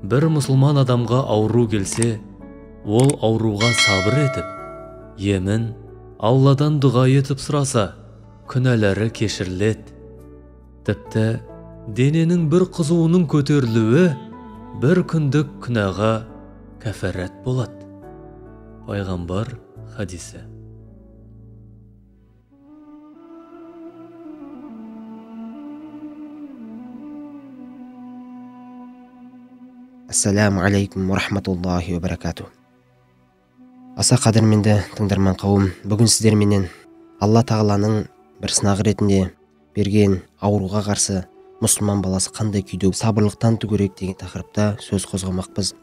бір мұсылман адамға ауру келсе, ол ауруға сабыр етіп, емін Алладан дұға етіп сұраса, күнәлары кешіріледі. Тіпті дененің бір қызуының көтерілуі бір күндік күнәға кәфәрат болады. Пайғамбар хадисі. Ассаламу алейкум ва рахматуллахи ва баракату. Аса қадірменді тыңдарман қауым, бүгін сіздерменен Алла тағаланың бір сынағы ретінде берген ауруға қарсы мұсылман баласы қандай күйде сабырлық таныту керек деген тақырыпта сөз қозғамақпыз.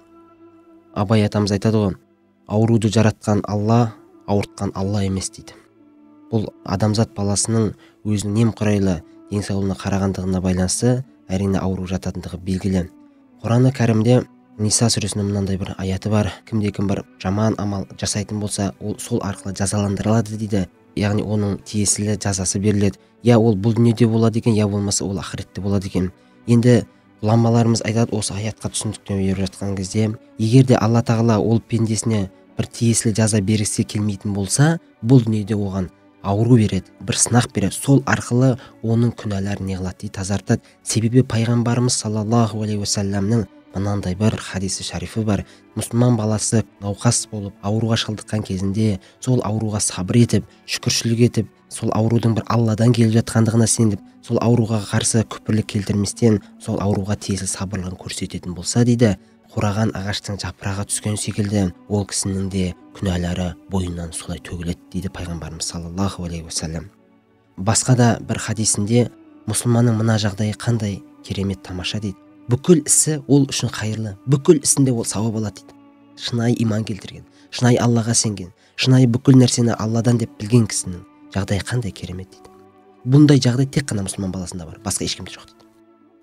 Абай атамыз айтады ғой, ауруды жаратқан Алла, ауыртқан Алла емес дейді. Бұл адамзат баласының өзінің немқұрайлы денсаулығына қарағандығына байланысты әрине ауру жататындығы белгілі. Құран-ы Кәрімде Ниса сүресінің мынандай бір аяты бар: кімде-кім бір жаман амал жасайтын болса, ол сол арқылы жазаландырылады дейді. Яғни оның тиесілі жазасы беріледі. Я ол бұл дүниеде болады екен, я болмаса ол ақыретте болады екен. Енді ғұламаларымыз айтады, осы аятқа түсіндіктеме беріп жатқан кезде, егер де Алла тағала ол пендесіне бір тиесілі жаза бергісі келмейтін болса, бұл дүниеде оған ауру береді, бір сынақ береді. Сол арқылы оның күнәларын не қылады дейді, тазартады. Себебі пайғамбарымыз саллаллаху алейхи уассаламның мынандай бір хадисі шарифі бар: мұсылман баласы науқас болып ауруға шалдыққан кезінде сол ауруға сабыр етіп, шүкіршілік етіп, сол аурудың бір Алладан келіп жатқандығына сеніп, сол ауруға қарсы күпірлік келтірместен сол ауруға тиесілі сабырлығын көрсететін болса дейді, қураған ағаштың жапырағы түскен секілді ол кісінің де күнәлары бойынан солай төгіледі дейді пайғамбарымыз саллаллаху алейхи уассалам. Басқа да бір хадисінде мұсылманның мына жағдайы қандай керемет, тамаша дейді: бүкіл ісі ол үшін қайырлы, бүкіл ісінде ол сауап алады дейді. Шынайы иман келтірген, шынайы Аллаға сенген, шынайы бүкіл нәрсені Алладан деп білген кісінің жағдайы қандай керемет дейді. Бұндай жағдай тек қана мұсылман баласында бар, басқа ешкімде жоқ дейді.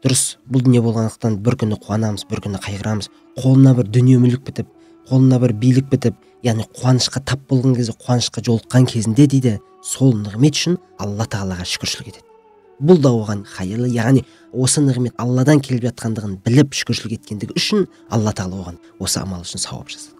Дұрыс, бұл дүние болғандықтан бір күні қуанамыз, бір күні қайғырамыз. Қолына бір дүние мүлік бітіп, қолына бір билік бітіп, яғни қуанышқа тап болған кезде, қуанышқа жолыққан кезінде дейді, сол нығмет үшін Алла тағалаға шүкіршілік етеді. Бұл да оған қайырлы, яғни осы нығмет Алладан келіп жатқандығын біліп шүкіршілік еткендігі үшін Алла тағала оған осы амал үшін сауап жасады.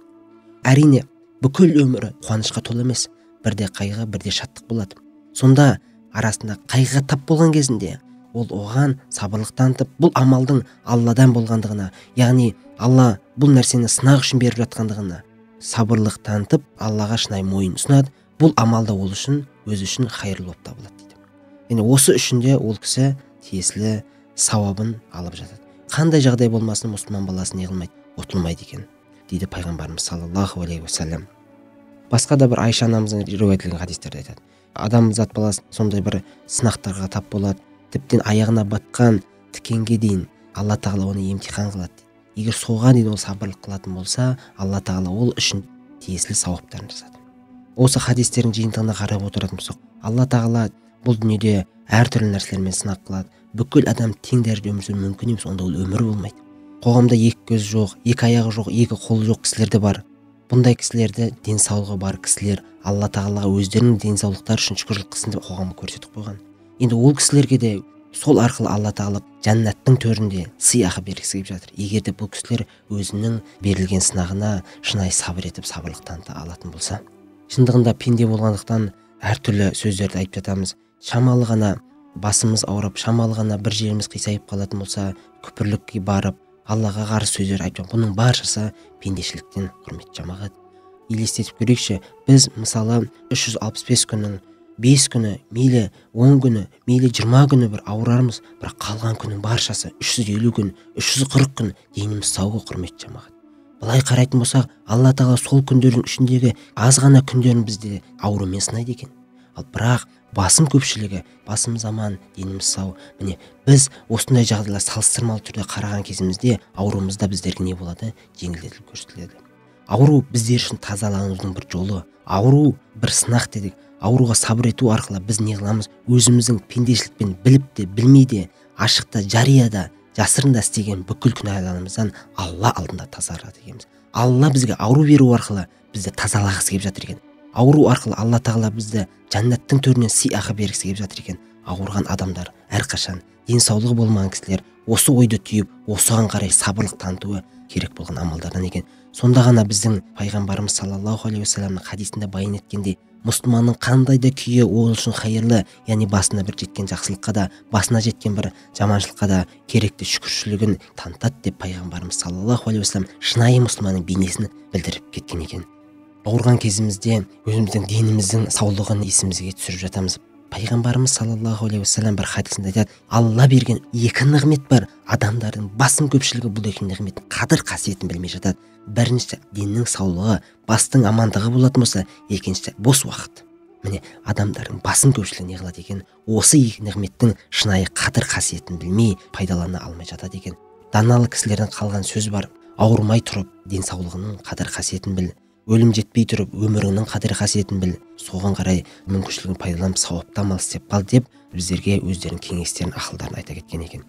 Әрине бүкіл өмірі қуанышқа толы емес, бірде қайғы, бірде шаттық болады. Сонда арасында қайғыға тап болған кезінде ол оған сабырлық танытып, бұл амалдың Алладан болғандығына, яғни Алла бұл нәрсені сынақ үшін беріп жатқандығына сабырлық танытып, Аллаға шынайы мойын ұсынады. Бұл амалда ол үшін, өзі үшін қайырлы болып табылады дейді. Яғни осы үшін де ол кісі тиесілі сауабын алып жатады. Қандай жағдай болмасын, мұсылман баласы не қылмайды, ұтылмайды екен дейді пайғамбарымыз саллаллаху алейхи уассалам. Басқа да бір Айша анамыздың риуаят етілген хадистерде айтады: адамзат баласы сондай бір сынақтарға тап болады, тіптен аяғына батқан тікенге дейін Алла тағала оны емтихан қылады дейді. Егер соған дейін ол сабырлық қылатын болса, Алла тағала ол үшін тиесілі сауаптарын жасады. Осы хадистердің жиынтығына қарап отыратын болсақ, Алла тағала бұл дүниеде әртүрлі нәрселермен сынақ қылады. Бүкіл адам тең дәрежеде өмір сүру мүмкін емес, онда ол өмір болмайды. Қоғамда екі көз жоқ, екі аяғы жоқ, екі қолы жоқ кісілер де бар. Бұндай кісілерді денсаулығы бар кісілер Алла тағалаға өздерінің денсаулықтары үшін шүкіршілік қылсын деп қоғамға көрсетіп қойған. Енді ол кісілерге де сол арқылы Алла тағала жәннаттың төрінде сыйақы бергісі келіп жатыр. Егер де бұл кісілер өзінің берілген сынағына шынайы сабыр етіп, сабырлық таныта алатын болса. Шындығында пенде болғандықтан әртүрлі сөздерді айтып жатамыз. Шамалы ғана басымыз ауырып, шамалы ғана бір жеріміз қисайып қалатын болса, күпірлікке барып, Аллаға қарсы сөздер айтып, бұның баршасы пендешіліктен, құрметті жамағат. Елестетіп көрейікші, біз мысалы 365 күннің 5 күні, мейлі 10 күні, мейлі 20 күні бір ауырармыз, бірақ қалған күннің баршасы 350 күн, 340 күн деніміз сауға, құрметті жамағат. Былай қарайтын болсақ, Алла тағала сол күндердің ішіндегі аз ғана күндерін бізде аурумен сынайды екен. Ал бірақ басым көпшілігі, басымыз аман, деніміз сау. Міне біз осындай жағдайлар салыстырмалы түрде қараған кезімізде ауруымызда біздерге не болады? Жеңілдетіліп көрсетіледі. Ауру біздер үшін тазаланудың бір жолы. Ауру бір сынақ дедік. Ауруға сабыр ету арқылы біз не қыламыз? Өзіміздің пендешілікпен біліп те, білмей де, ашықта, жарияда, жасырында істеген бүкіл күнәларымыздан Алла алдында тазарады екенбіз. Алла бізге ауру беру арқылы бізді тазалағысы келіп жатыр екен. Ауру арқылы Алла тағала бізді жәннаттың төрінен сыйақы бергісі келіп жатыр екен. Ауырған адамдар әрқашан денсаулығы болмаған кісілер осы ойды түйіп осыған қарай сабырлық танытуы керек болған амалдардан екен. Сонда ғана біздің пайғамбарымыз саллаллаху алейхи уассаламның хадисінде баян еткендей, мұсылманның қандай да күйі ол үшін хайырлы, яғни басына бір жеткен жақсылыққа да, басына жеткен бір жаманшылыққа да керекті шүкіршілігін танытады деп пайғамбарымыз саллаллаху алейхи уассалам шынайы мұсылманның бейнесін білдіріп кеткен екен. Ауырған кезімізде өзіміздің деніміздің саулығын есімізге түсіріп жатамыз. Пайғамбарымыз саллаллаху алейхи уассалам бір хадисінде айтады, Алла берген екі нығмет бар, адамдардың басым көпшілігі бұл екі нығметтің қадір қасиетін білмей жатады. Бірінші деннің саулығы, бастың амандығы болатын болса, екіншісі бос уақыт. Міне адамдардың басым көпшілігі не қылады екен, осы екі нығметтің шынайы қадір қасиетін білмей пайдалана алмай жатады екен. Даналы кісілерден қалған сөз бар: ауырмай тұрып денсаулығының қадір қасиетін біл, өлім жетпей тұрып өміріңнің қадір қасиетін біл, соған қарай мүмкіншілігін пайдаланып сауапты амал істеп қал деп біздерге өздерінің кеңестерін, ақылдарын айта кеткен екен.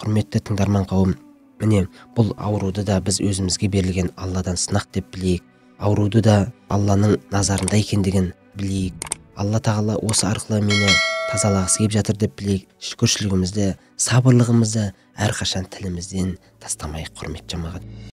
Құрметті тыңдарман қауым, міне бұл ауруды да біз өзімізге берілген Алладан сынақ деп білейік. Ауруды да Алланың назарында екендігін білейік. Алла тағала осы арқылы мені тазалағысы келіп жатыр деп білейік. Шүкіршілігімізді, сабырлығымызды әрқашан тілімізден тастамайық, құрметті жамағат.